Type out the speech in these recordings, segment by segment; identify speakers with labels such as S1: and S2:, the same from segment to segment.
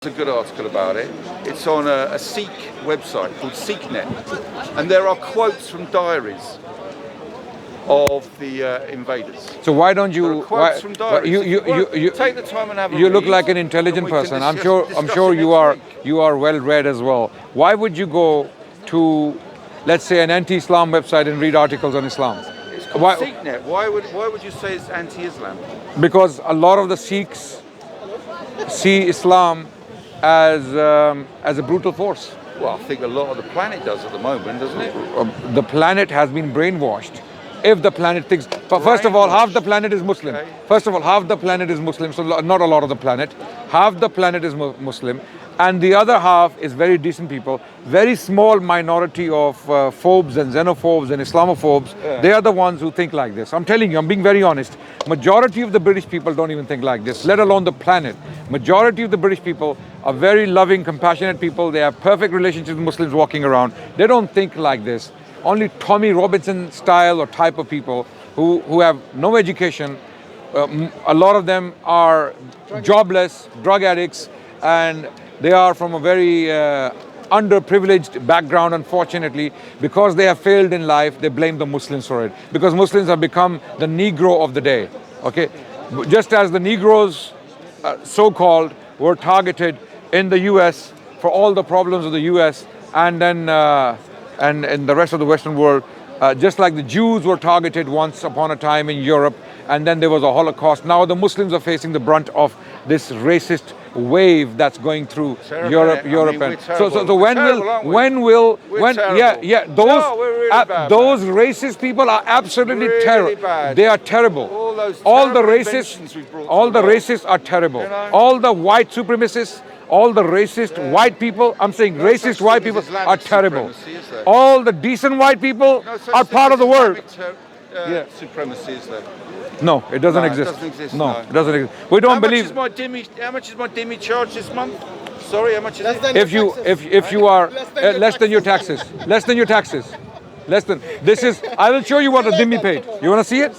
S1: There's a good article about it. It's on a Sikh website called SikhNet, and there are quotes from diaries of the invaders.
S2: So why don't you?
S1: There are quotes from diaries. You take the time and have a
S2: You look
S1: read,
S2: like an intelligent
S1: and we can
S2: person. I'm
S1: discuss
S2: sure
S1: it
S2: you
S1: next
S2: are.
S1: week.
S2: You are well read as well. Why would you go to, let's say, an anti-Islam website and read articles on Islam?
S1: It's called SikhNet. Why would you say it's anti-Islam?
S2: Because a lot of the Sikhs see Islam as a brutal force.
S1: Well, I think a lot of the planet does at the moment, doesn't it?
S2: The planet has been brainwashed. If the planet thinks, first of all, half the planet is Muslim.
S1: Okay.
S2: First of all, half the planet is Muslim, so not a lot of the planet. Half the planet is Muslim, and the other half is very decent people. Very small minority of phobes and xenophobes and Islamophobes.
S1: Yeah.
S2: They are the ones who think like this. I'm telling you, I'm being very honest. Majority of the British people don't even think like this, let alone the planet. Majority of the British people are very loving, compassionate people. They have perfect relationships with Muslims walking around. They don't think like this. Only Tommy Robinson style or type of people who have no education. A lot of them are jobless, drug addicts, and they are from a very underprivileged background, unfortunately. Because they have failed in life, they blame the Muslims for it. Because Muslims have become the Negro of the day. Okay, just as the Negroes, so-called, were targeted in the US for all the problems of the US, and then and in the rest of the Western world, just like the Jews were targeted once upon a time in Europe, and then there was a Holocaust. Now the Muslims are facing the brunt of this racist wave that's going through
S1: Terrible,
S2: Europe.
S1: isn't it? I mean, we're terrible.
S2: So
S1: We're terrible, aren't we? We're terrible. No, we're really bad,
S2: those racist people are absolutely
S1: Really
S2: terrible.
S1: bad.
S2: They are terrible.
S1: All those
S2: the
S1: terrible
S2: racists,
S1: inventions we've brought
S2: all
S1: to
S2: the
S1: the world.
S2: racists are terrible.
S1: You know?
S2: All the white supremacists, all the racist white people, I'm saying
S1: No
S2: racist
S1: such
S2: white
S1: thing
S2: people
S1: as Islamic
S2: are terrible.
S1: supremacy, is there?
S2: All the decent white people
S1: No such
S2: are
S1: thing
S2: part
S1: as
S2: of the world.
S1: Islamic
S2: Yeah.
S1: supremacy, is there?
S2: No, it doesn't
S1: No, it
S2: exist.
S1: doesn't exist,
S2: No,
S1: no.
S2: it doesn't exist. We don't believe.
S1: How much is my dimmy charge this month? Sorry, how much is it?
S2: If you are less than your taxes, less than your taxes, less than this is. I will show you what a dhimmi paid. You want to see it?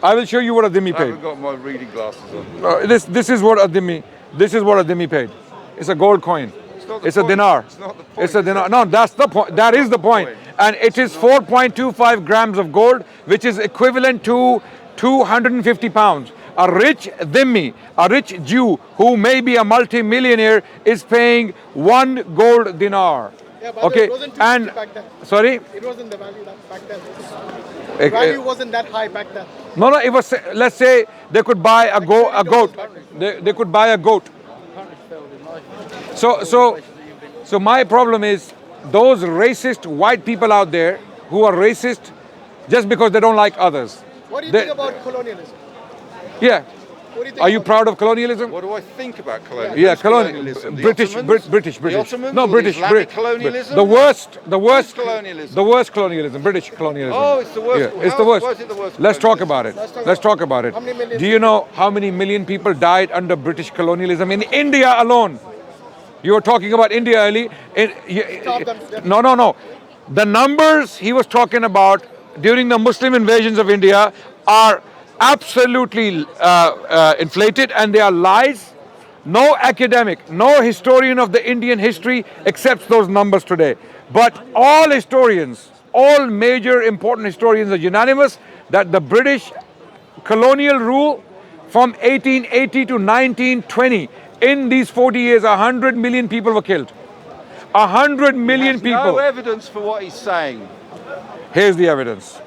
S2: I will show you what a dhimmi
S1: I
S2: paid.
S1: haven't got my reading glasses on.
S2: This is what a dhimmi. This is what a dhimmi paid. It's a gold coin.
S1: It's
S2: A dinar.
S1: It's not the point.
S2: It's a dinar. No, that's the point. That is the point. And it is 4.25 grams of gold, which is equivalent to 250 pounds. A rich dhimmi, a rich Jew who may be a multi-millionaire, is paying 1 gold dinar.
S3: Yeah, but
S2: Okay,
S3: it wasn't too
S2: and
S3: cheap back then.
S2: sorry.
S3: It wasn't the value that back then. The value wasn't that high back then.
S2: No, it was. Let's say they could buy a goat. They could buy a goat. So my problem is those racist white people out there who are racist just because they don't like others.
S3: What do you
S2: They-
S3: think about colonialism?
S2: Yeah.
S3: What do you think
S2: Are you
S3: about
S2: proud of colonialism?
S1: What do I think about colonialism?
S2: Yeah,
S1: Who's colonialism? The
S2: British,
S1: Ottomans?
S2: British.
S1: The Ottomans?
S2: No,
S1: or the
S2: British.
S1: Islamic colonialism?
S2: The worst
S1: Who's colonialism?
S2: The worst colonialism, British colonialism.
S1: Oh, it's the worst.
S2: Yeah, it's
S1: How-
S2: the worst.
S1: why is it the worst
S2: Let's talk
S1: colonialism?
S2: about it.
S3: Let's talk
S2: Let's
S3: about
S2: talk about it.
S3: How many million
S2: Do you know how many million people died under British colonialism in India alone? You were talking about India early.
S3: Stop them.
S2: No. The numbers he was talking about during the Muslim invasions of India are absolutely inflated, and they are lies. No academic, no historian of the Indian history accepts those numbers today. But all historians, all major important historians are unanimous that the British colonial rule from 1880 to 1920, in these 40 years, 100 million people were killed. 100 million
S1: There's
S2: people.
S1: no evidence for what he's saying.
S2: Here's the evidence.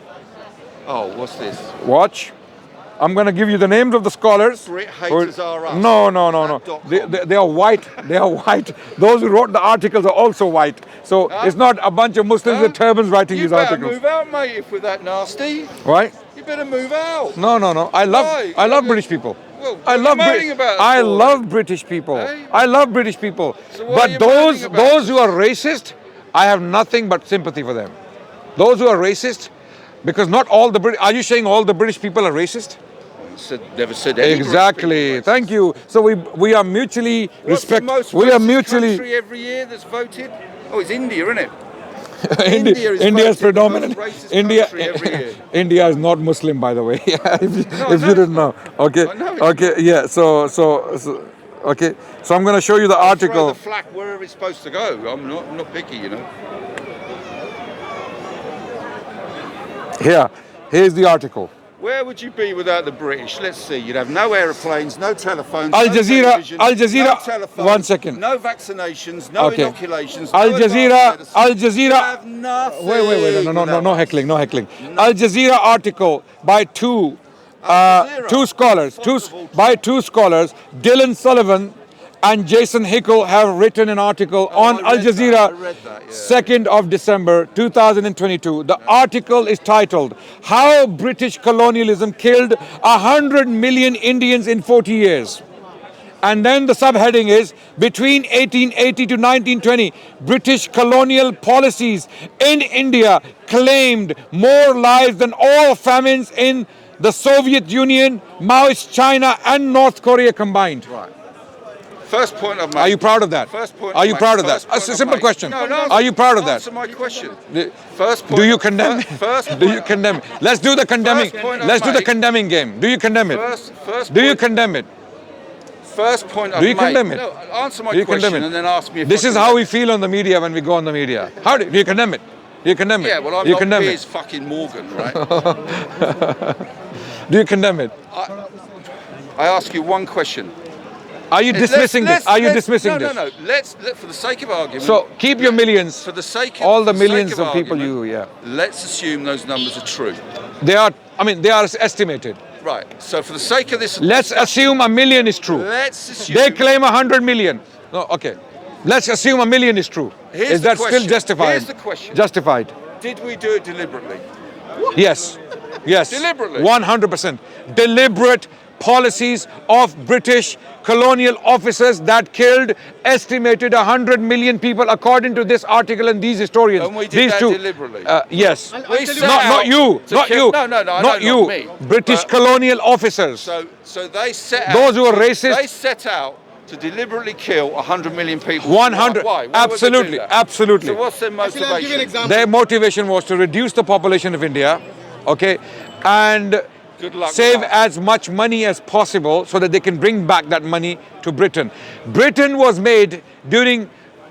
S1: Oh, what's this?
S2: Watch. I'm going to give you the names of the scholars.
S1: Brit haters are us.
S2: No.
S1: That.com.
S2: They are white. They are white. Those who wrote the articles are also white. So it's not a bunch of Muslims with turbans writing
S1: You
S2: these
S1: better
S2: articles.
S1: move out, mate, if we're that nasty.
S2: Right?
S1: You better move out.
S2: No. I
S1: Why?
S2: love British people.
S1: Well,
S2: I
S1: what are you
S2: love
S1: moaning about
S2: I
S1: for?
S2: love British people.
S1: Hey?
S2: I love British people.
S1: So what are you
S2: But
S1: moaning about?
S2: those who are racist, I have nothing but sympathy for them. Those who are racist, because not all the British. Are you saying all the British people are racist?
S1: Never said any British
S2: Exactly.
S1: people.
S2: Thank you. So we are mutually
S1: What's the
S2: respect.
S1: most
S2: We are
S1: racist
S2: mutually.
S1: country every year that's voted? Oh, it's India, isn't it?
S2: India is
S1: voted
S2: predominant.
S1: the most racist
S2: India,
S1: country every year.
S2: India is not Muslim, by the way. if you
S1: I know
S2: didn't know. Okay.
S1: I know it's
S2: Okay. Yeah. So Okay, so I'm going to show you the
S1: Throw
S2: article.
S1: the flak wherever it's supposed to go. I'm not picky, you know.
S2: Here's the article.
S1: Where would you be without the British? Let's see. You'd have no aeroplanes, no telephones,
S2: Al
S1: no
S2: Jazeera,
S1: television,
S2: Al Jazeera.
S1: no telephone,
S2: 1 second.
S1: no vaccinations, no
S2: Okay.
S1: inoculations,
S2: Al
S1: no
S2: Jazeera,
S1: advanced
S2: Al
S1: medicine.
S2: Jazeera.
S1: You have nothing.
S2: Wait, no heckling, no heckling. Al Jazeera article by two scholars, two scholars, Dylan Sullivan and Jason Hickel have written an article on Al Jazeera, 2nd of December 2022. The article is titled, "How British Colonialism Killed 100 Million Indians in 40 Years." And then the subheading is, "Between 1880 to 1920, British colonial policies in India claimed more lives than all famines in the Soviet Union, Maoist China and North Korea combined."
S1: Right. First point I've made.
S2: Are you proud of that?
S1: First point.
S2: Are you proud of that?
S1: First
S2: A
S1: point
S2: simple
S1: I've made.
S2: question.
S1: No,
S2: Are you proud of that?
S1: Answer my question.
S2: The-
S1: First point.
S2: Do you condemn it?
S1: First
S2: Do you condemn it? Let's do the condemning.
S1: point I've
S2: Let's do the
S1: made-
S2: condemning game. Do you condemn it?
S1: First
S2: Do you
S1: point-
S2: condemn it?
S1: First point I've
S2: Do you
S1: made.
S2: condemn it?
S1: No, answer my
S2: Do you condemn
S1: question
S2: it?
S1: and then ask me if
S2: This
S1: I
S2: is
S1: condemn
S2: how we
S1: it.
S2: feel on the media when we go on the media. How do you condemn it? Do you condemn it?
S1: Yeah, well, I'm
S2: Do you
S1: not
S2: condemn
S1: Piers
S2: it?
S1: fucking Morgan, right?
S2: Do you condemn it?
S1: I ask you one question.
S2: Are you dismissing this? Are you dismissing this?
S1: No. Let's for the sake of argument.
S2: So keep your millions.
S1: for the sake of
S2: All the
S1: for sake
S2: millions of people
S1: argument, let's assume those numbers are true.
S2: They are estimated.
S1: Right. So for the sake of this,
S2: Let's assume 1 million is true.
S1: let's assume
S2: They claim 100 million. No, okay. Let's assume 1 million is true.
S1: Here's
S2: Is
S1: the
S2: that still
S1: question.
S2: justified?
S1: Here's the question.
S2: Justified.
S1: Did we do it deliberately?
S2: Yes. Yes.
S1: Deliberately.
S2: 100%. Deliberate policies of British colonial officers that killed estimated 100 million people according to this article and these historians.
S1: And we did
S2: these
S1: that
S2: two,
S1: deliberately.
S2: Yes.
S3: I'll
S1: We
S3: tell you
S1: set
S3: what-
S1: out
S2: Not you.
S1: to
S2: Not
S1: kill-
S2: you.
S1: No, I know,
S2: Not you.
S1: not me.
S2: British
S1: But-
S2: colonial officers.
S1: So they set out.
S2: Those who are racist.
S1: They set out to deliberately kill 100 million people.
S2: 100.
S1: Why? Why would they do
S2: Absolutely.
S1: that?
S2: Absolutely.
S1: So what's their
S3: Actually, I'll give you an
S1: motivation?
S3: example.
S2: Their motivation was to reduce the population of India, okay, and
S1: Good luck with
S2: save
S1: that.
S2: as much money as possible so that they can bring back that money to Britain. Britain was made during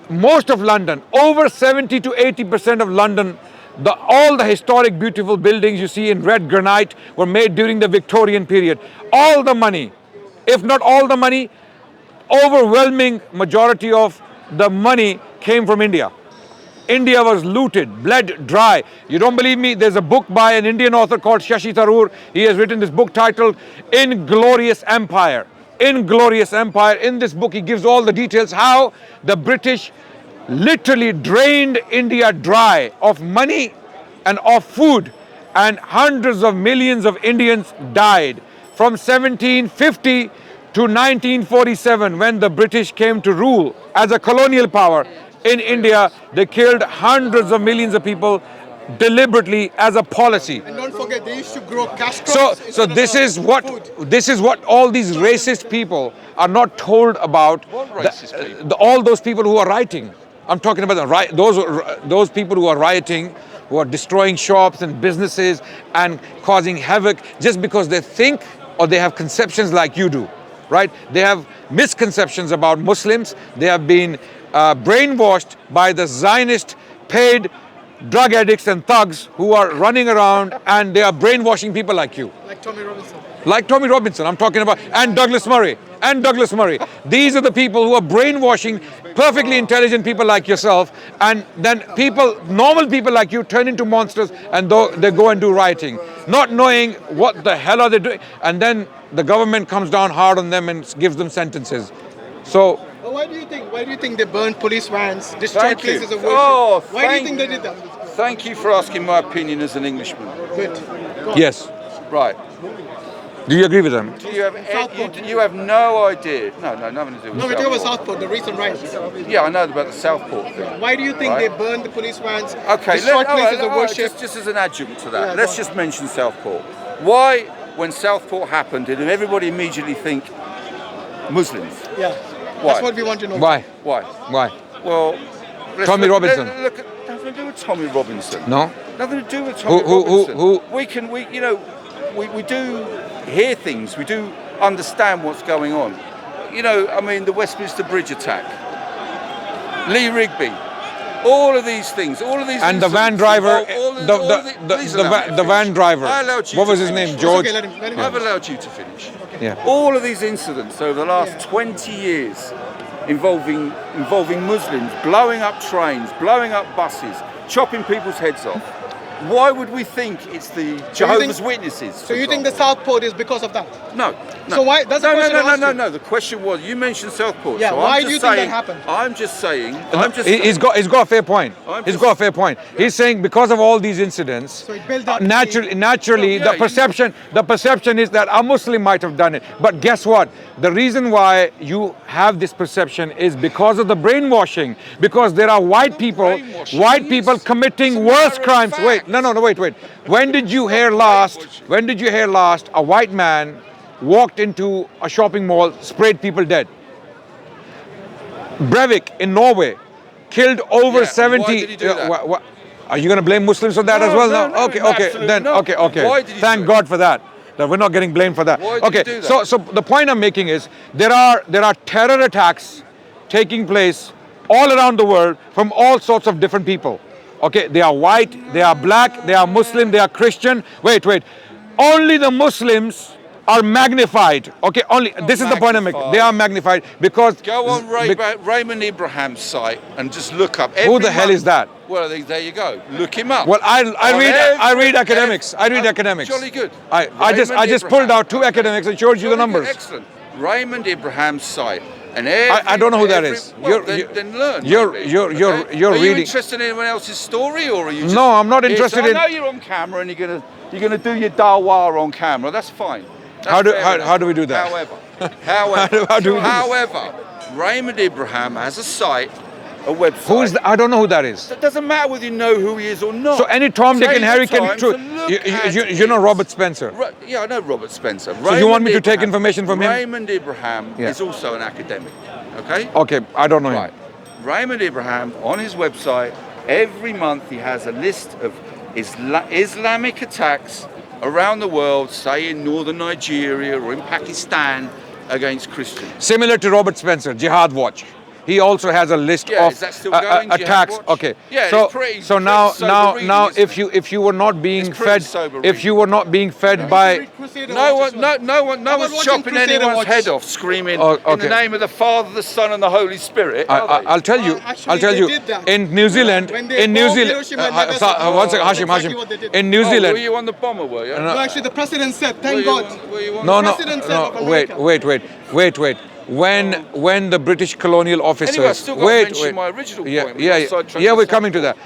S2: most of London, over 70 to 80% of London. All the historic, beautiful buildings you see in red granite were made during the Victorian period. All the money, if not all the money, overwhelming majority of the money came from India. India was looted, bled dry. You don't believe me? There's a book by an Indian author called Shashi Tharoor. He has written this book titled Inglorious Empire. Inglorious Empire. In this book, he gives all the details how the British literally drained India dry of money and of food, and hundreds of millions of Indians died. From 1750 to 1947, when the British came to rule as a colonial power in India, they killed hundreds of millions of people deliberately as a policy.
S3: And don't forget, they used to grow cash
S2: So,
S3: crops.
S2: so
S3: instead
S2: this
S3: of,
S2: is what
S3: food.
S2: this is what all these racist people are not told about.
S1: What racist people?
S2: All those people who are rioting. I'm talking about those people who are rioting, who are destroying shops and businesses and causing havoc just because they think or they have conceptions like you do, right? They have misconceptions about Muslims. They have been brainwashed by the Zionist paid drug addicts and thugs who are running around, and they are brainwashing people like you.
S3: Like Tommy Robinson.
S2: Like Tommy Robinson, I'm talking about, and Douglas Murray. These are the people who are brainwashing perfectly intelligent people like yourself, and then normal people like you turn into monsters and they go and do rioting, not knowing what the hell are they doing, and then the government comes down hard on them and gives them sentences. So,
S3: Well, why do you think they burned police vans, destroyed
S1: Thank you.
S3: places of worship?
S1: Oh,
S3: why do you
S1: thank-
S3: think they did that?
S1: Thank you for asking my opinion as an Englishman.
S3: Good. Go on.
S2: yes.
S1: Right.
S2: Do you agree with them?
S1: Do you have you have no idea? No, nothing to do with
S3: No, we talk about
S1: Southport.
S3: Southport, the recent riots.
S1: Yeah, I know about the Southport thing.
S3: Why do you think
S1: Right.
S3: they burned the police vans,
S1: Okay,
S3: destroyed
S1: all right,
S3: places of
S1: all right,
S3: worship?
S1: just as an adjunct to that,
S3: Yeah,
S1: let's
S3: go on.
S1: just mention Southport. Why, when Southport happened, did everybody immediately think Muslims?
S3: Yeah.
S1: Why?
S3: That's what we want to know.
S2: Why?
S1: Why?
S2: Why?
S1: Well,
S2: Tommy Robinson.
S1: Look at nothing to do with Tommy Robinson.
S2: No?
S1: Nothing to do with Tommy Robinson. We do hear things. We do understand what's going on. you know, I mean, the Westminster Bridge attack, Lee Rigby, all of these things, all of these.
S2: And the van driver, the van driver. What was his name? George.
S3: Okay, let him
S1: I've allowed you to finish.
S3: Okay.
S2: Yeah.
S1: All of these incidents over the last 20 years involving Muslims blowing up trains, blowing up buses, chopping people's heads off. Why would we think it's the Jehovah's Witnesses?
S3: So you think the Southport is because of that?
S1: No.
S3: So why? That's the question.
S1: No. The question was, you mentioned Southport.
S3: Yeah.
S1: So
S3: Why do you think that happened?
S1: I'm just saying.
S2: He's got a fair point. He's got a fair point. He's saying because of all these incidents,
S3: So it built up.
S2: naturally, the perception is that a Muslim might have done it. But guess what? The reason why you have this perception is because of the brainwashing. Because there are white people committing worse crimes. Wait. Wait. When did you hear last a white man walked into a shopping mall, sprayed people dead? Breivik in Norway killed over 70.
S1: Why did he do that?
S2: Are you going to blame Muslims for that as well?
S1: No,
S2: Okay.
S1: absolutely not.
S2: Okay.
S1: Why did he
S2: Thank
S1: do it?
S2: God for that. That we're not getting blamed for that.
S1: Why did he do that?
S2: So the point I'm making is there are terror attacks taking place all around the world from all sorts of different people. Okay, they are white, they are black, they are Muslim, they are Christian. Wait. Only the Muslims are magnified. Okay, this is the point I'm making. They are magnified because...
S1: Go on Raymond Abraham's site and just look up.
S2: Who the hell is that?
S1: Well, there you go. Look him up.
S2: Well, I read academics. I read academics.
S1: Jolly good.
S2: I just pulled out 2 academics and showed you the numbers.
S1: Excellent. Raymond Abraham's site. And
S2: I don't know who that is.
S1: Then learn.
S2: You're
S1: Are
S2: reading.
S1: you interested in anyone else's story, or are you? Just,
S2: No, I'm not interested
S1: I
S2: in.
S1: know you're on camera and you're gonna do your dawah on camera. That's fine.
S2: How do we do that?
S1: However, Raymond Abraham has a site, a website.
S2: Who is? I don't know who that is.
S1: It doesn't matter whether you know who he is or not.
S2: So any Tom, Dick, and Harry can. You know Robert Spencer.
S1: Yeah, I know Robert Spencer.
S2: So you want me to take information from him?
S1: Raymond Abraham is also an academic. Okay.
S2: Okay, I don't know
S1: Right.
S2: him.
S1: Raymond Abraham on his website every month he has a list of Islamic attacks around the world, say in northern Nigeria or in Pakistan, against Christians.
S2: Similar to Robert Spencer, Jihad Watch. He also has a list of
S1: is that still going,
S2: attacks.
S1: Jihad Watch?
S2: Okay.
S1: Yeah,
S2: so
S1: it's pretty
S2: now
S1: sober reading,
S2: if you were not being
S1: It's pretty
S2: fed
S1: sober
S2: if you were not being fed by
S1: no one's chopping anyone's head off, screaming in the name of the Father, the Son, and the Holy Spirit.
S2: I'll tell you.
S3: Actually,
S2: I'll tell
S3: they
S2: you.
S3: did that.
S2: In New Zealand,
S3: When they
S2: in New
S3: bombed
S2: Zealand.
S3: Hiroshima and Nagasaki.
S2: One second,
S3: That's
S2: Hashim.
S3: exactly what they did.
S2: In New
S1: Were
S2: Zealand.
S1: you on the bomber? Were you?
S3: No, actually, the president said, "Thank God."
S2: Wait. When the British colonial officers.
S1: Anyway, I still got to mention my original point.
S2: Yeah, we're coming to that.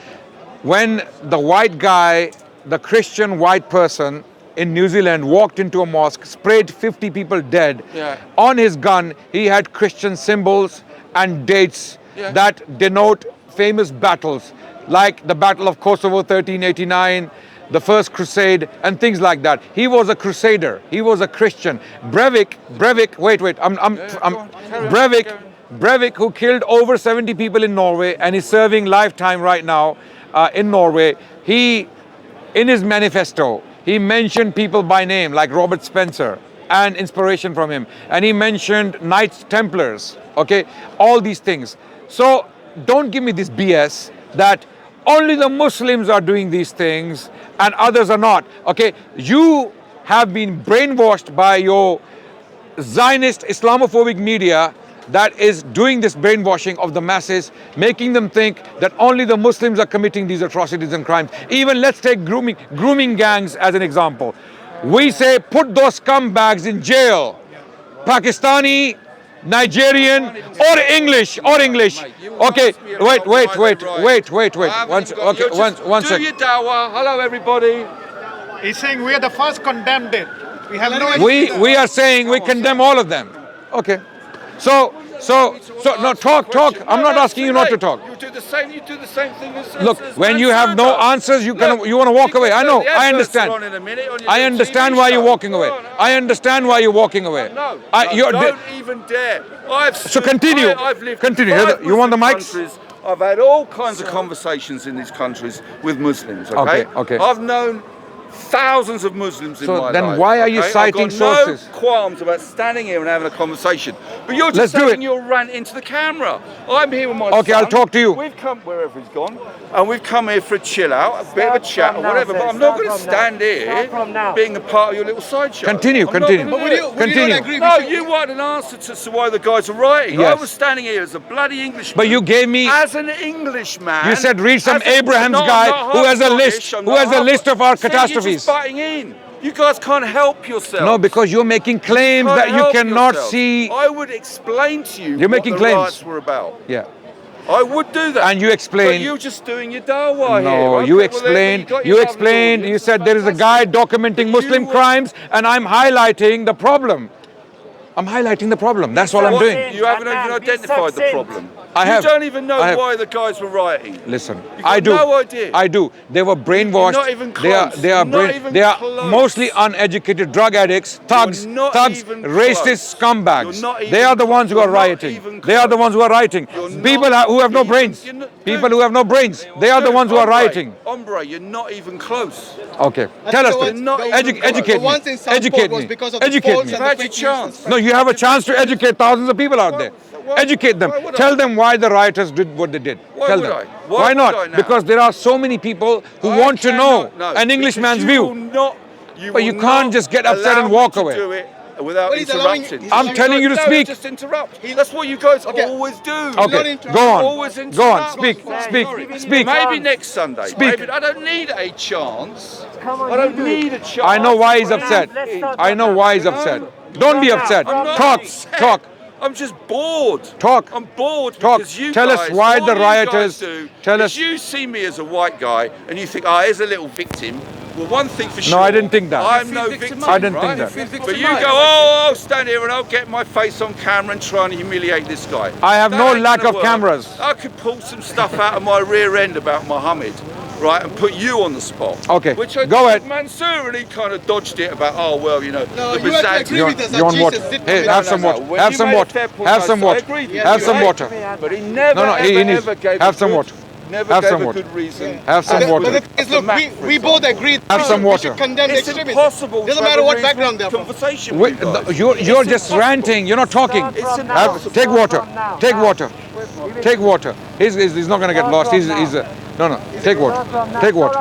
S2: When the white guy, the Christian white person in New Zealand walked into a mosque, sprayed 50 people dead.
S1: Yeah.
S2: On his gun, he had Christian symbols and dates that denote famous battles, like the Battle of Kosovo 1389, the First Crusade, and things like that. He was a crusader. He was a Christian. Breivik. Breivik, who killed over 70 people in Norway and is serving lifetime right now in Norway. He, in his manifesto, he mentioned people by name like Robert Spencer and inspiration from him, and he mentioned Knights Templars. Okay, all these things. So don't give me this BS that only the Muslims are doing these things and others are not. Okay, you have been brainwashed by your Zionist Islamophobic media that is doing this brainwashing of the masses, making them think that only the Muslims are committing these atrocities and crimes. Even let's take grooming gangs as an example. We say put those scumbags in jail. Pakistani, Nigerian, or English. Okay, wait. One
S1: Do your dawah. Hello, everybody.
S4: He's saying we are the first condemned it. We have no.
S2: We are saying we condemn all of them. Okay. So no, talk. I'm not asking you not to talk.
S1: You do the same thing as
S2: Look, when you have no answers, you want to walk away. I know. I understand. I understand why you're walking away. I understand why you're walking away.
S1: No,
S2: You're
S1: don't even dare.
S2: So continue.
S1: I've lived
S2: Continue.
S1: in 5
S2: You want the
S1: Muslim
S2: mics?
S1: countries. I've had all kinds of conversations in these countries with Muslims. Okay.
S2: Okay.
S1: I've known thousands of Muslims in
S2: So
S1: my
S2: then
S1: life.
S2: why are you citing
S1: I've got
S2: sources?
S1: no qualms about standing here and having a conversation. But you're
S2: Let's
S1: just
S2: do
S1: saying
S2: it.
S1: your rant into the camera. I'm here with my
S2: Okay,
S1: son.
S2: I'll talk to you.
S1: We've come wherever he's gone, and we've come here for a chill out, a bit of a chat or whatever. But I'm not going to stand here being a part of your little sideshow.
S2: Continue,
S1: I'm not
S2: continue.
S1: gonna
S3: But
S1: do it.
S3: would you not agree?
S1: No, you want an answer to why the guys are rioting.
S2: Yes.
S1: I was standing here as a bloody Englishman.
S2: But you gave me.
S1: As an Englishman.
S2: You said read some
S1: as a-
S2: Abraham's
S1: no, I'm
S2: guy
S1: not
S2: who has a
S1: half
S2: list.
S1: Scottish, I'm
S2: Who
S1: not
S2: has a
S1: half-
S2: list of our
S1: See, You're
S2: catastrophes.
S1: just butting in. You guys can't help yourself.
S2: No, because you're making claims
S1: Can't
S2: that you
S1: help
S2: cannot
S1: yourself.
S2: see.
S1: I would explain to you
S2: You're
S1: what
S2: making
S1: the
S2: claims.
S1: riots were about.
S2: Yeah.
S1: I would do that.
S2: And you explain.
S1: But you're just doing your dawah here.
S2: No,
S1: Okay,
S2: you
S1: well,
S2: explained.
S1: got
S2: You
S1: your
S2: explained.
S1: lovely
S2: You
S1: audience.
S2: said there is a guy documenting Muslim
S1: were-
S2: crimes, and I'm highlighting the problem. I'm highlighting the problem. That's all I'm
S1: What?
S2: doing.
S1: You haven't even identified the problem.
S2: I have.
S1: You don't even know
S2: I have.
S1: why the guys were rioting.
S2: Listen,
S1: You got
S2: I do.
S1: no idea.
S2: I do. They were brainwashed.
S1: You're not even
S2: They are.
S1: close.
S2: They are.
S1: Not even
S2: They are
S1: close.
S2: mostly uneducated drug addicts, thugs,
S1: You're not
S2: thugs,
S1: even
S2: racist
S1: close.
S2: scumbags.
S1: You're not
S2: They are the
S1: even-
S2: ones who are
S1: you're not
S2: rioting.
S1: even
S2: They are the
S1: close.
S2: ones who are rioting.
S1: You're
S2: People
S1: not
S2: who have no
S1: even-
S2: brains.
S1: you're not-
S2: People
S1: dude.
S2: who have no brains. They are the
S1: Dude,
S2: ones who are
S1: hombre,
S2: rioting.
S1: Hombre, you're not even close.
S2: Okay. Tell us.
S3: the
S2: this.
S3: ones-
S2: Educate
S3: the
S2: me.
S3: ones in Southport
S2: Educate
S3: was
S2: me.
S3: because of the
S2: Educate
S3: polls
S2: me.
S3: and
S1: You've had
S3: the
S1: your
S3: fake news.
S1: chance.
S2: No, you have a chance to educate thousands of people out there.
S1: why-
S2: Educate them.
S1: why would I?
S2: Tell them why the rioters did what they did.
S1: Why
S2: Tell
S1: would
S2: them.
S1: I? Why would
S2: not?
S1: I now?
S2: Because there are so many people who
S1: I
S2: want to know
S1: cannot- no,
S2: an Englishman's
S1: because you will
S2: view.
S1: not-
S2: But you
S1: will
S2: can't
S1: not
S2: just get upset and
S1: allow
S2: walk
S1: me to
S2: away.
S1: do it without
S3: Well, he's allowing-
S1: interrupting.
S3: he's
S2: I'm telling you to
S1: No,
S2: speak.
S1: Just interrupt. That's what you guys
S3: Okay.
S1: always do.
S2: Okay,
S3: not
S2: go on.
S1: Always
S2: Go on.
S1: interrupt.
S2: Speak.
S1: Sorry.
S2: Speak. Speak.
S1: Maybe next Sunday.
S2: Speak.
S1: Maybe. I don't need a chance.
S5: Come on,
S1: I don't
S5: you do it.
S1: need a chance.
S2: I know why he's upset.
S5: Let's start
S2: I know why he's upset. Don't be upset.
S1: I'm not
S2: Talk.
S1: upset.
S2: Talk.
S1: I'm just bored.
S2: Talk.
S1: I'm bored
S2: Talk.
S1: because you
S2: Tell us
S1: guys,
S2: why
S1: all
S2: the
S1: you
S2: rioters-
S1: guys do
S2: tell
S1: is
S2: us-
S1: you see me as a white guy and you think, here's a little victim. Well, one thing for sure.
S2: I didn't think that.
S1: I'm no victim.
S2: I didn't
S1: right?
S2: think that.
S1: But you go, I'll stand here and I'll get my face on camera and try and humiliate this guy.
S2: I have
S1: That
S2: no
S1: ain't
S2: lack
S1: gonna
S2: of
S1: work.
S2: cameras.
S1: I could pull some stuff out of my rear end about Muhammad, right, and put you on the spot.
S2: Okay,
S1: Which I
S2: go
S1: did
S2: ahead.
S1: with Mansour, and he kind of dodged it about,
S3: No,
S1: the
S3: you actually
S1: Byzantine.
S3: agree with us that
S2: You want
S3: Jesus
S2: water?
S3: did
S2: Hey,
S3: commit-
S2: have some
S1: No,
S2: water.
S1: when
S2: Have
S1: you
S2: some
S1: made a
S2: water.
S1: fair point,
S2: Have
S1: I
S2: some
S1: said, I
S2: water.
S1: agreed with you.
S2: Have some
S1: Hey,
S2: water.
S1: But he never,
S2: No, he
S1: ever,
S2: needs-
S1: ever gave
S2: have
S1: a
S2: some
S1: good,
S2: water.
S1: Never
S2: Have
S1: gave
S2: some
S1: a
S2: water.
S1: good reason.
S2: Have some
S3: But
S2: water.
S3: the thing is, look, we both agreed.
S2: Have some
S3: we
S2: water.
S3: should condemn the
S1: It's
S3: extremism.
S1: impossible.
S3: Doesn't
S1: to
S3: matter
S1: have a
S3: what
S1: reasonable
S3: background they're from.
S1: conversation
S2: Wait,
S1: with you guys.
S2: you're
S1: It's
S2: just
S1: impossible.
S2: ranting. You're not talking.
S1: It's
S5: From now.
S1: impossible.
S2: Take water.
S5: From now.
S2: Take
S5: Now.
S2: water. Take water. He's not going to get lost. He's no. Take water. Take water.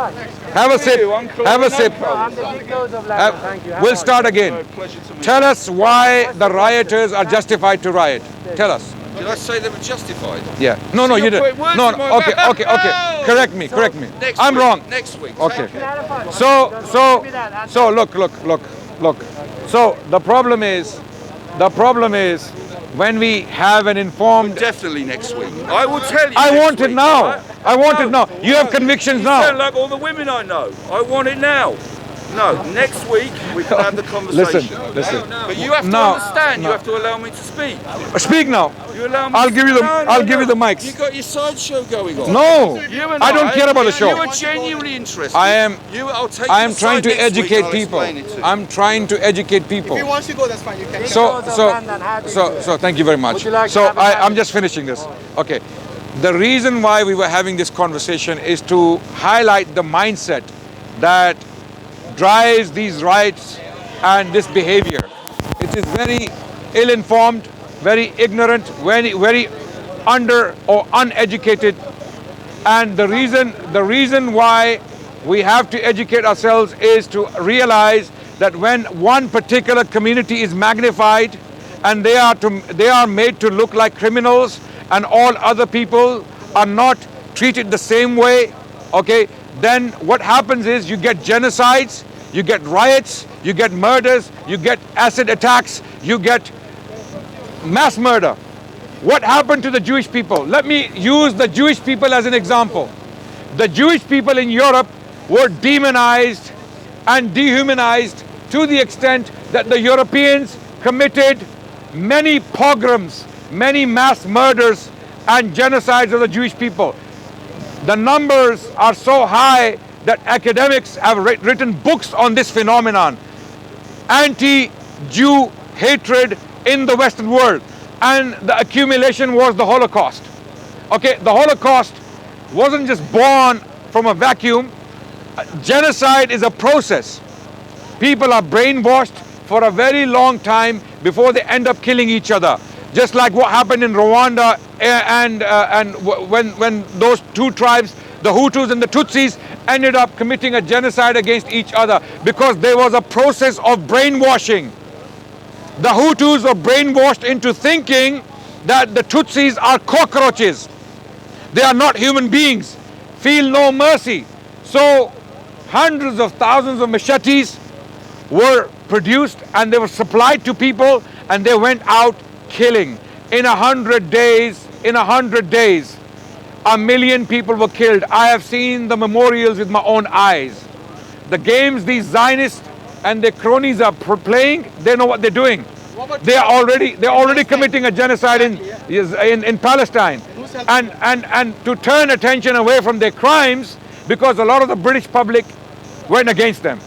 S2: Have a sip. Have a sip.
S5: I'm the big dose of lemon. Thank you.
S2: We'll start again.
S1: Pleasure to meet
S2: Tell us why the rioters are justified to riot. Tell us.
S1: you. Did I say they were justified?
S2: Yeah. No,
S1: So
S2: you
S1: you're
S2: didn't.
S1: putting words
S2: No,
S1: in my
S2: no. Okay,
S1: mouth.
S2: okay, okay.
S1: No.
S2: Correct me. Correct me.
S1: Next
S2: I'm
S1: week,
S2: wrong.
S1: Next week.
S2: Okay.
S5: Clarify.
S2: So look. So the problem is when we have an informed.
S1: Definitely next week. I will tell you.
S2: I
S1: next
S2: want it
S1: week,
S2: now.
S1: right?
S2: I want it now. You have
S1: No.
S2: convictions
S1: You sound
S2: now.
S1: like all the women I know. I want it now. No, next week we can have the conversation.
S2: Listen.
S1: But you have to
S2: No,
S1: understand.
S2: no.
S1: You have to allow me to speak.
S2: Speak now.
S1: You allow me.
S2: I'll give you the-
S1: No,
S2: I'll give you the mics.
S1: You got your sideshow going on.
S2: No,
S1: You and
S2: I don't care about the show.
S1: You are genuinely interested.
S2: I am-
S1: I'll take
S2: I
S1: your
S2: am trying
S1: side
S2: to
S1: next week,
S2: educate
S1: I'll
S2: people.
S1: explain it to you.
S2: I'm trying to educate
S3: If
S2: people.
S3: he wants to go, that's fine. You can.
S2: So thank you very much.
S5: Would you like to
S2: So
S5: have a
S2: I'm just finishing this. Okay. The reason why we were having this conversation is to highlight the mindset that drives these riots and this behavior. It is very ill-informed, very ignorant, very under or uneducated. And the reason why we have to educate ourselves is to realize that when one particular community is magnified and they are made to look like criminals and all other people are not treated the same way, okay, then what happens is you get genocides, you get riots, you get murders, you get acid attacks, you get mass murder. What happened to the Jewish people? Let me use the Jewish people as an example. The Jewish people in Europe were demonized and dehumanized to the extent that the Europeans committed many pogroms, many mass murders and genocides of the Jewish people. The numbers are so high that academics have written books on this phenomenon. Anti-Jew hatred in the Western world. And the accumulation was the Holocaust. Okay, the Holocaust wasn't just born from a vacuum. Genocide is a process. People are brainwashed for a very long time before they end up killing each other. Just like what happened in Rwanda and when those two tribes, the Hutus and the Tutsis, ended up committing a genocide against each other because there was a process of brainwashing. The Hutus were brainwashed into thinking that the Tutsis are cockroaches. They are not human beings. Feel no mercy. So hundreds of thousands of machetes were produced and they were supplied to people and they went out killing. In 100 days, 1 million people were killed. I have seen the memorials with my own eyes. The games these Zionists and their cronies are playing, they know what they're doing. They're already committing a genocide in Palestine. And to turn attention away from their crimes, because a lot of the British public went against them.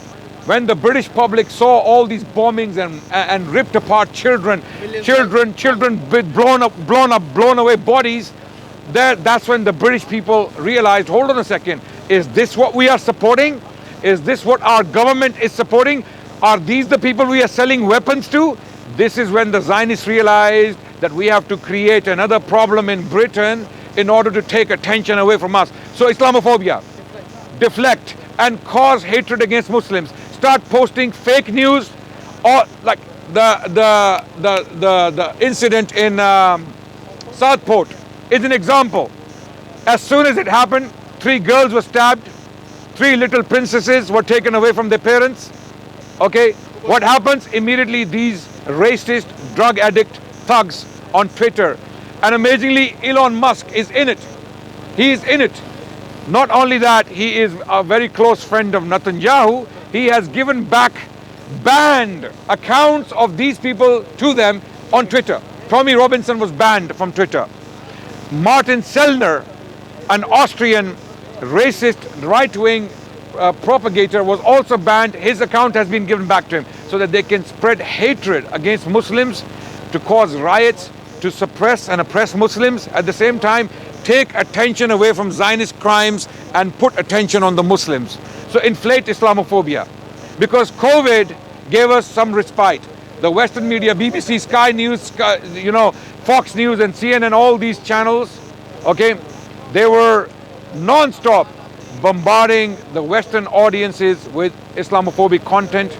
S2: When the British public saw all these bombings and ripped apart children with blown away bodies, that's when the British people realized, hold on a second, is this what we are supporting? Is this what our government is supporting? Are these the people we are selling weapons to? This is when the Zionists realized that we have to create another problem in Britain in order to take attention away from us. So Islamophobia, deflect and cause hatred against Muslims. Start posting fake news, or like the incident in Southport is an example. As soon as it happened, 3 girls were stabbed, 3 little princesses were taken away from their parents. Okay, what happens? Immediately these racist, drug addict thugs on Twitter. And amazingly, Elon Musk is in it. He is in it. Not only that, he is a very close friend of Netanyahu. He has given back banned accounts of these people to them on Twitter. Tommy Robinson was banned from Twitter. Martin Sellner, an Austrian racist right-wing propagator, was also banned. His account has been given back to him so that they can spread hatred against Muslims, to cause riots, to suppress and oppress Muslims, at the same time take attention away from Zionist crimes and put attention on the Muslims. So inflate Islamophobia. Because COVID gave us some respite. The Western media, BBC, Sky News, Fox News and CNN, all these channels, okay, they were non-stop bombarding the Western audiences with Islamophobic content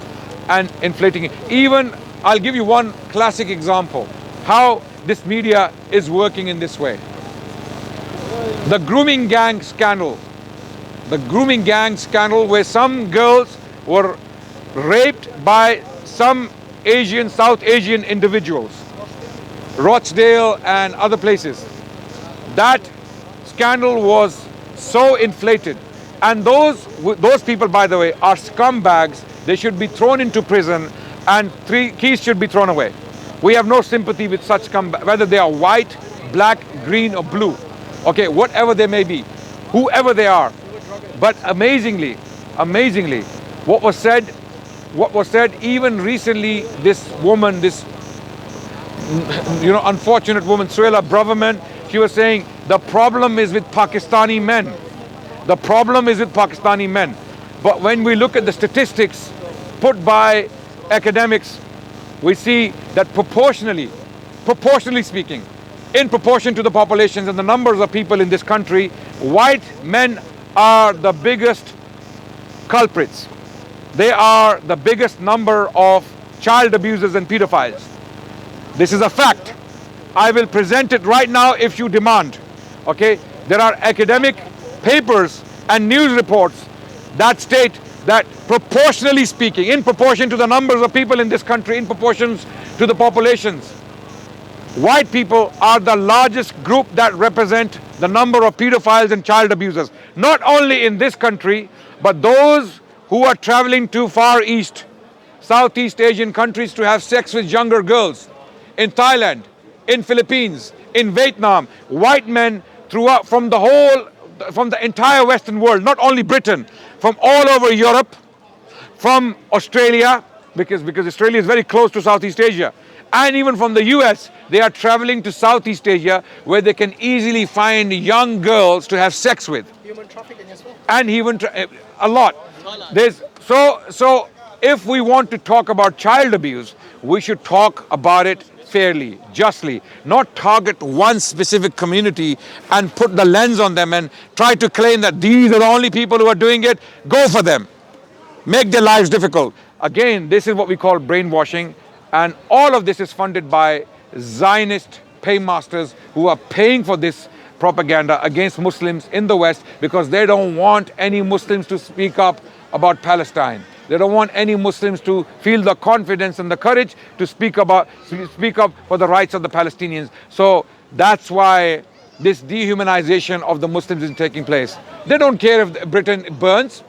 S2: and inflating it. Even, I'll give you one classic example, how this media is working in this way. The grooming gang scandal. The grooming gang scandal, where some girls were raped by some South Asian individuals, Rochdale and other places. That scandal was so inflated. And those people, by the way, are scumbags. They should be thrown into prison and 3 keys should be thrown away. We have no sympathy with such scumbags, whether they are white, black, green or blue. Okay, whatever they may be, whoever they are. But amazingly, what was said even recently, this woman, this unfortunate woman, Suela Braverman, she was saying the problem is with Pakistani men. The problem is with Pakistani men. But when we look at the statistics put by academics, we see that proportionally speaking, in proportion to the populations and the numbers of people in this country, white men are the biggest culprits. They are the biggest number of child abusers and pedophiles. This is a fact. I will present it right now if you demand. Okay? There are academic papers and news reports that state that proportionally speaking, in proportion to the numbers of people in this country, in proportions to the populations, white people are the largest group that represent the number of pedophiles and child abusers. Not only in this country, but those who are traveling to Far East, Southeast Asian countries to have sex with younger girls. In Thailand, in Philippines, in Vietnam, white men throughout from the entire Western world, not only Britain, from all over Europe, from Australia, because Australia is very close to Southeast Asia, And even from the US, they are traveling to Southeast Asia where they can easily find young girls to have sex with.
S3: Human trafficking as well.
S2: And even a lot. So if we want to talk about child abuse, we should talk about it fairly, justly, not target one specific community and put the lens on them and try to claim that these are the only people who are doing it. Go for them. Make their lives difficult. Again, this is what we call brainwashing, and all of this is funded by Zionist paymasters who are paying for this propaganda against Muslims in the West because they don't want any Muslims to speak up about Palestine. They don't want any Muslims to feel the confidence and the courage to speak up for the rights of the Palestinians. So that's why this dehumanization of the Muslims is taking place. They don't care if Britain burns.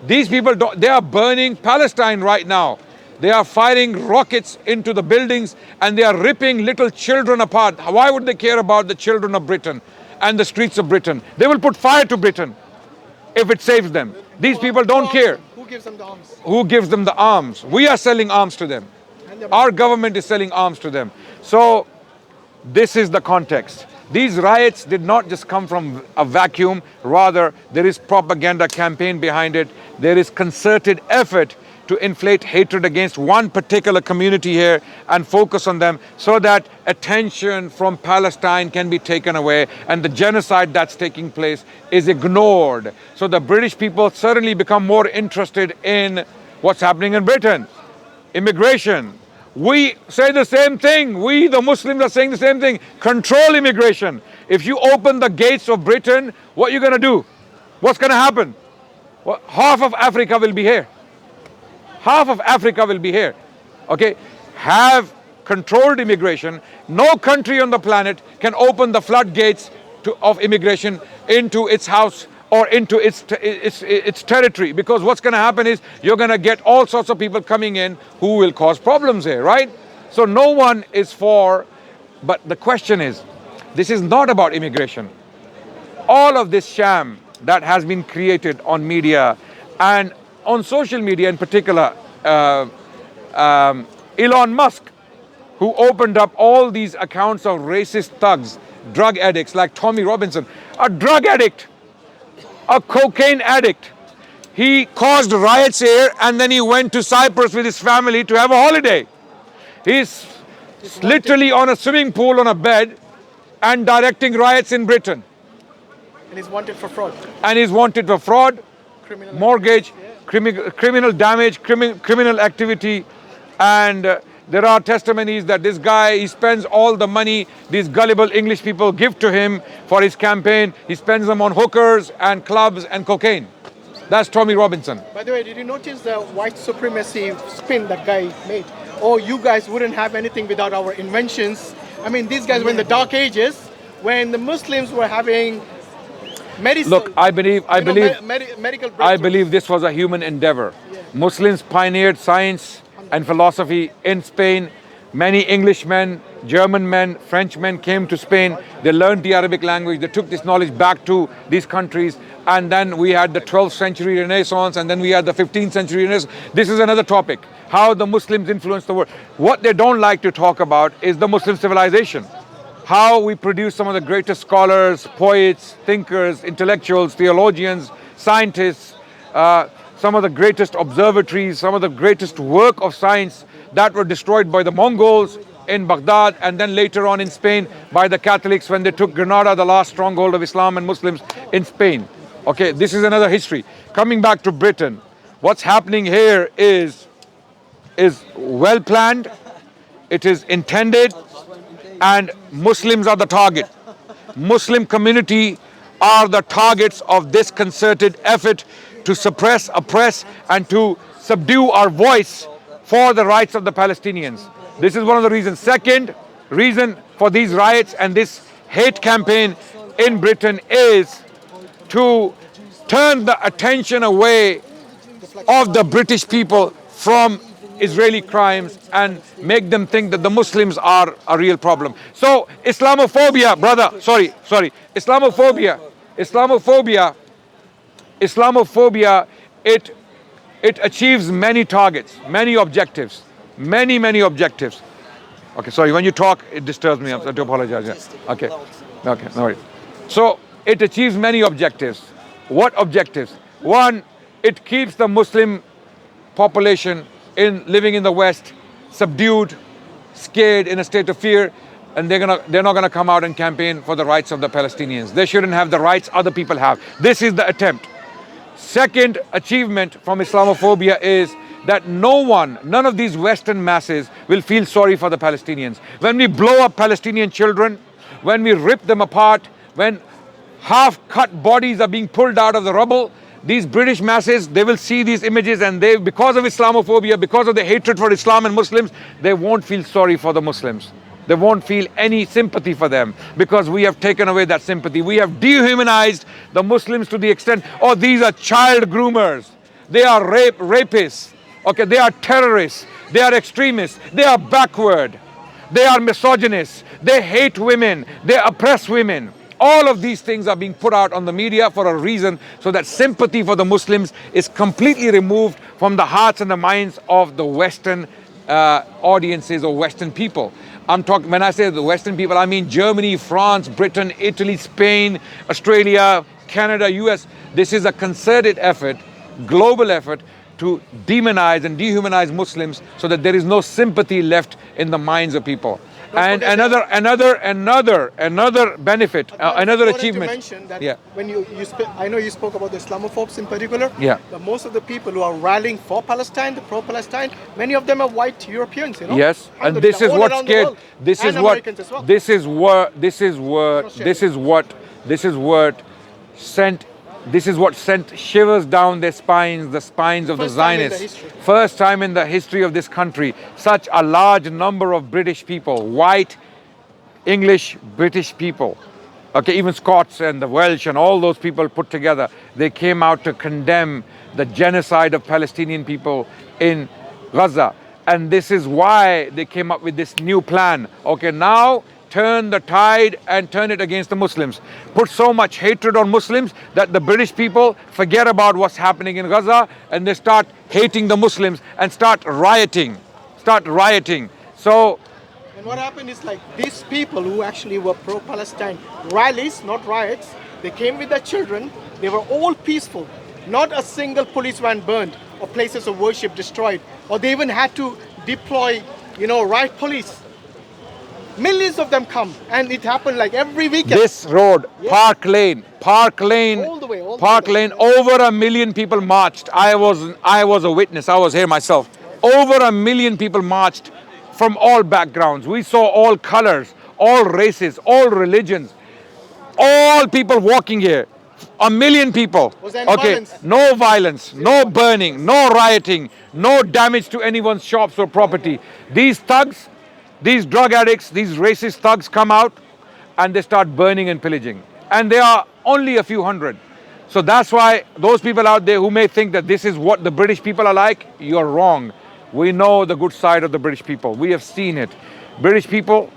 S2: These people they are burning Palestine right now. They are firing rockets into the buildings and they are ripping little children apart. Why would they care about the children of Britain and the streets of Britain? They will put fire to Britain if it saves them. These people don't care.
S3: Who gives them the arms?
S2: Who gives them the arms? We are selling arms to them. Our government is selling arms to them. So this is the context. These riots did not just come from a vacuum. Rather, there is propaganda campaign behind it. There is concerted effort to inflate hatred against one particular community here and focus on them so that attention from Palestine can be taken away and the genocide that's taking place is ignored. So the British people suddenly become more interested in what's happening in Britain. Immigration. We say the same thing. We, the Muslims, are saying the same thing. Control immigration. If you open the gates of Britain, what are you going to do? What's going to happen? Well, half of Africa will be here. Half of Africa will be here. Okay? Have controlled immigration. No country on the planet can open the floodgates of immigration into its house or into its territory, because what's going to happen is you're going to get all sorts of people coming in who will cause problems here, right? So no one is for, but the question is, this is not about immigration. All of this sham that has been created on media and on social media in particular, Elon Musk, who opened up all these accounts of racist thugs, drug addicts like Tommy Robinson, a drug addict, a cocaine addict. He caused riots here and then he went to Cyprus with his family to have a holiday. He's literally on a swimming pool on a bed and directing riots in Britain.
S3: And he's wanted for fraud.
S2: And he's wanted for fraud,
S3: Criminal
S2: mortgage, criminal damage, criminal activity. And there are testimonies that this guy, he spends all the money these gullible English people give to him for his campaign. He spends them on hookers and clubs and cocaine. That's Tommy Robinson.
S3: By the way, did you notice the white supremacy spin that guy made? Oh, you guys wouldn't have anything without our inventions. I mean, these guys were in the dark ages when the Muslims were having medicine.
S2: Look, I believe
S3: medical
S2: this was a human endeavor. Yeah. Muslims pioneered science and philosophy in Spain. Many Englishmen, German men, French men came to Spain. They learned the Arabic language. They took this knowledge back to these countries. And then we had the 12th century Renaissance, and then we had the 15th century Renaissance. This is another topic, how the Muslims influenced the world. What they don't like to talk about is the Muslim civilization. How we produce some of the greatest scholars, poets, thinkers, intellectuals, theologians, scientists, some of the greatest observatories, some of the greatest work of science that were destroyed by the Mongols in Baghdad and then later on in Spain by the Catholics when they took Granada, the last stronghold of Islam and Muslims in Spain. Okay, this is another history. Coming back to Britain, what's happening here is well planned, it is intended, and Muslims are the target. Muslim community are the targets of this concerted effort to suppress, oppress, and to subdue our voice for the rights of the Palestinians. This is one of the reasons. Second reason for these riots and this hate campaign in Britain is to turn the attention away of the British people from Israeli crimes and make them think that the Muslims are a real problem. So Islamophobia, brother, Islamophobia, it achieves many targets, many objectives, many objectives. Okay, sorry, when you talk, it disturbs me. I have to apologize. Yeah. Okay, okay, no worries. So it achieves many objectives. What objectives? One, it keeps the Muslim population living in the West subdued, scared, in a state of fear, and they're not gonna come out and campaign for the rights of the Palestinians. They shouldn't have the rights other people have. This is the attempt. Second achievement from Islamophobia is that none of these Western masses will feel sorry for the Palestinians. When we blow up Palestinian children, when we rip them apart, when half-cut bodies are being pulled out of the rubble, these British masses, they will see these images, and because of Islamophobia, because of the hatred for Islam and Muslims, they won't feel sorry for the Muslims. They won't feel any sympathy for them, because we have taken away that sympathy. We have dehumanized the Muslims to the extent, oh, these are child groomers. They are rapists. Okay, they are terrorists. They are extremists. They are backward. They are misogynists. They hate women. They oppress women. All of these things are being put out on the media for a reason, so that sympathy for the Muslims is completely removed from the hearts and the minds of the Western audiences or Western people. When I say the Western people, I mean Germany, France, Britain, Italy, Spain, Australia, Canada, US. This is a concerted effort, global effort, to demonize and dehumanize Muslims, so that there is no sympathy left in the minds of people. And another benefit, another achievement.
S3: To mention that when I know you spoke about the Islamophobes in particular.
S2: Yeah.
S3: But most of the people who are rallying for Palestine, the pro-Palestine, many of them are white Europeans. You know.
S2: Yes, and this is what scared. This is what sent shivers down their spines, the spines of the Zionists. First time in the history of this country, such a large number of British people, white, English, British people, okay, even Scots and the Welsh and all those people put together, they came out to condemn the genocide of Palestinian people in Gaza. And this is why they came up with this new plan. Okay, now turn the tide and turn it against the Muslims. Put so much hatred on Muslims that the British people forget about what's happening in Gaza, and they start hating the Muslims and start rioting. So,
S3: and what happened is, like, these people who actually were pro-Palestine rallies, not riots, they came with their children. They were all peaceful. Not a single police van burned or places of worship destroyed, or they even had to deploy, riot police. Millions of them come, and it happened like every weekend.
S2: This road, Park Lane,
S3: all the way,
S2: over 1 million people marched. I was a witness. I was here myself. Over 1 million people marched from all backgrounds. We saw all colors, all races, all religions, all people walking here. 1 million people.
S3: Was there any violence?
S2: No violence, no burning, no rioting, no damage to anyone's shops or property. These thugs, these drug addicts, these racist thugs come out and they start burning and pillaging. And they are only a few hundred. So that's why those people out there who may think that this is what the British people are like, you're wrong. We know the good side of the British people. We have seen it. British people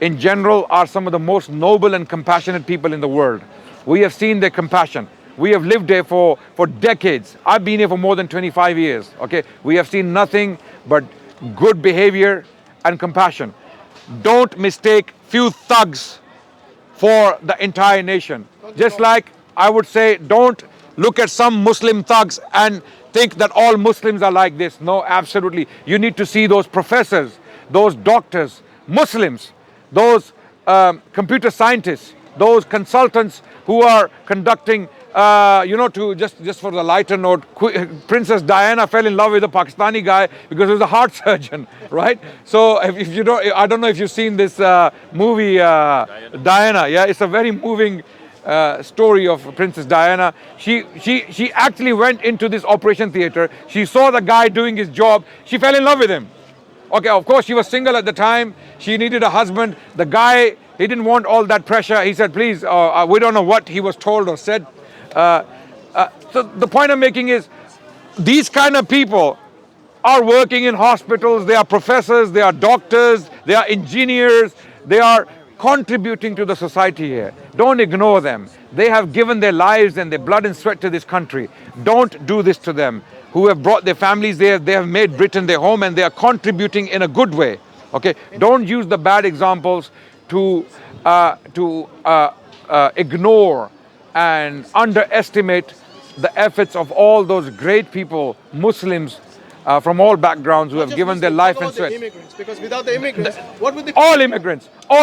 S2: in general are some of the most noble and compassionate people in the world. We have seen their compassion. We have lived here for decades. I've been here for more than 25 years. Okay, we have seen nothing but good behavior and compassion. Don't mistake few thugs for the entire nation. Just like I would say, don't look at some Muslim thugs and think that all Muslims are like this. No, absolutely. You need to see those professors, those doctors, Muslims, those computer scientists, those consultants who are conducting, to just for the lighter note, Princess Diana fell in love with a Pakistani guy because he was a heart surgeon, right? So if you don't, I don't know if you've seen this movie, Diana. Yeah, it's a very moving story of Princess Diana. She actually went into this operation theater. She saw the guy doing his job. She fell in love with him. Okay, of course she was single at the time. She needed a husband. The guy, he didn't want all that pressure. He said, please, we don't know what he was told or said. So the point I'm making is, these kind of people are working in hospitals. They are professors, they are doctors, they are engineers. They are contributing to the society here. Don't ignore them. They have given their lives and their blood and sweat to this country. Don't do this to them. Who have brought their families there, they have made Britain their home, and they are contributing in a good way. Okay, don't use the bad examples to ignore and underestimate the efforts of all those great people, Muslims from all backgrounds who have given their life and sweat.
S3: Immigrants, because without the immigrants, what would the
S2: All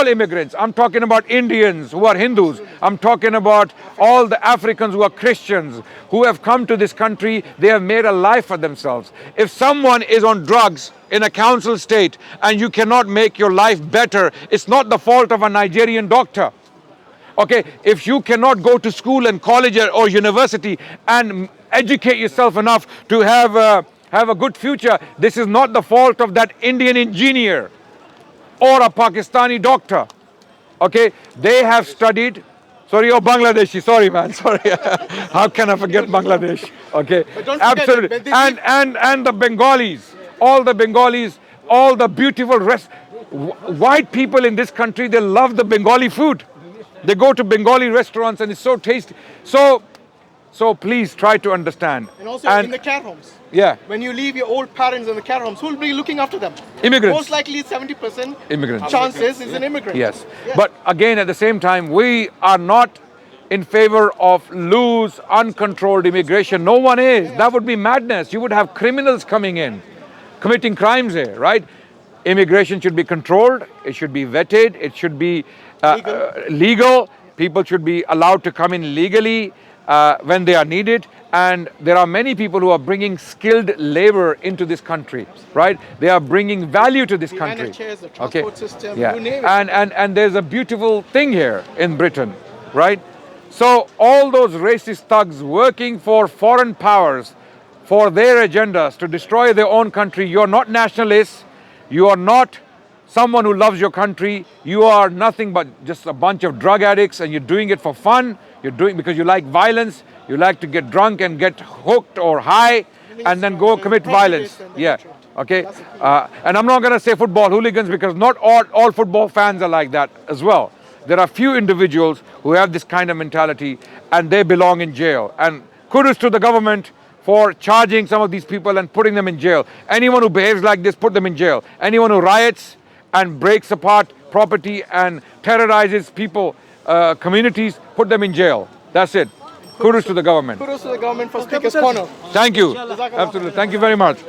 S2: immigrants. I'm talking about Indians who are Hindus. I'm talking about all the Africans who are Christians, who have come to this country. They have made a life for themselves. If someone is on drugs in a council state and you cannot make your life better, it's not the fault of a Nigerian doctor. Okay, if you cannot go to school and college or university and educate yourself enough to have a good future, this is not the fault of that Indian engineer or a Pakistani doctor. Okay, they have studied. Sorry, oh, Bangladeshi. Sorry, man. Sorry. How can I forget Bangladesh? Okay, absolutely. And the Bengalis, all the beautiful white people in this country, they love the Bengali food. They go to Bengali restaurants and it's so tasty. So please try to understand.
S3: And also in the care homes.
S2: Yeah.
S3: When you leave your old parents in the care homes, who will be looking after them?
S2: Immigrants.
S3: Most likely 70%
S2: Immigrants.
S3: chances is an immigrant.
S2: Yes. But again, at the same time, we are not in favor of loose, uncontrolled immigration. No one is. That would be madness. You would have criminals coming in, committing crimes here, right? Immigration should be controlled. It should be vetted. It should be legal. People should be allowed to come in legally when they are needed. And there are many people who are bringing skilled labor into this country, right? They are bringing value to this country.
S3: NHS, the transport system,
S2: yeah.
S3: you name it.
S2: And there's a beautiful thing here in Britain, right? So all those racist thugs working for foreign powers, for their agendas to destroy their own country, you're not nationalists. You are not someone who loves your country. You are nothing but just a bunch of drug addicts, and you're doing it for fun. You're doing because you like violence. You like to get drunk and get hooked or high and then go commit violence. Yeah. Okay. And I'm not going to say football hooligans because not all football fans are like that as well. There are few individuals who have this kind of mentality and they belong in jail. And kudos to the government for charging some of these people and putting them in jail. Anyone who behaves like this, put them in jail. Anyone who riots and breaks apart property and terrorizes people, communities, put them in jail. That's it. Kudos to the government.
S3: Kudos to the government for Speaker's Corner.
S2: Thank you. Absolutely. Thank you very much.